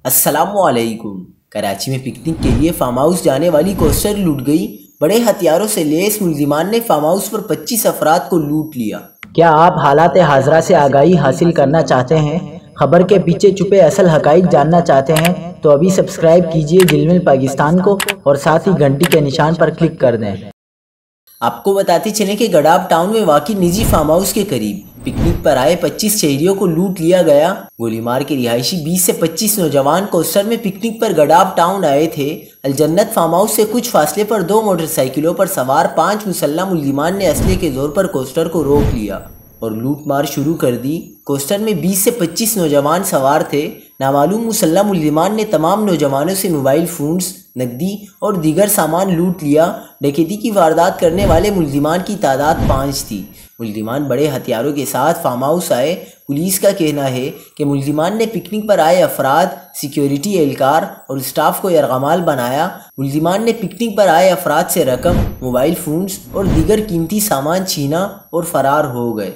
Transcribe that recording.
السلام علیکم۔ کراچی میں پکنک کے لیے فارم ہاؤس جانے والی کوسٹر لوٹ گئی۔ بڑے ہتھیاروں سے لیس ملزمان نے فارم ہاؤس پر 25 افراد کو لوٹ لیا۔ کیا آپ حالات حاضرہ سے آگاہی حاصل کرنا چاہتے ہیں؟ خبر کے پیچھے چھپے اصل حقائق جاننا چاہتے ہیں تو ابھی سبسکرائب کیجئے جلمل پاکستان کو اور ساتھ ہی گھنٹی کے نشان پر کلک کر دیں۔ آپ کو بتاتے چلیں کہ گڈاب ٹاؤن میں واقع نجی فارم ہاؤس کے قریب پکنک پر آئے 25 شہریوں کو لوٹ لیا گیا۔ گولی مار کے رہائشی 20 سے 25 نوجوان کوسٹر میں پکنک پر گڈاب ٹاؤن آئے تھے۔ الجنت فارم ہاؤس سے کچھ فاصلے پر 2 موٹر سائیکلوں پر سوار 5 مسلح ملزمان نے اسلحے کے زور پر کوسٹر کو روک لیا اور لوٹ مار شروع کر دی۔ کوسٹر میں 20 سے 25 نوجوان سوار تھے۔ نامعلوم مسلح ملزمان نے تمام نوجوانوں سے موبائل فونز، نقدی اور دیگر سامان لوٹ لیا۔ ڈکیتی کی واردات کرنے والے ملزمان کی تعداد 5 تھی۔ ملزمان بڑے ہتھیاروں کے ساتھ فارم ہاؤس آئے۔ پولیس کا کہنا ہے کہ ملزمان نے پکنک پر آئے افراد، سیکیورٹی اہلکار اور اسٹاف کو یرغمال بنایا۔ ملزمان نے پکنک پر آئے افراد سے رقم، موبائل فونز اور دیگر قیمتی سامان چھینا اور فرار ہو گئے۔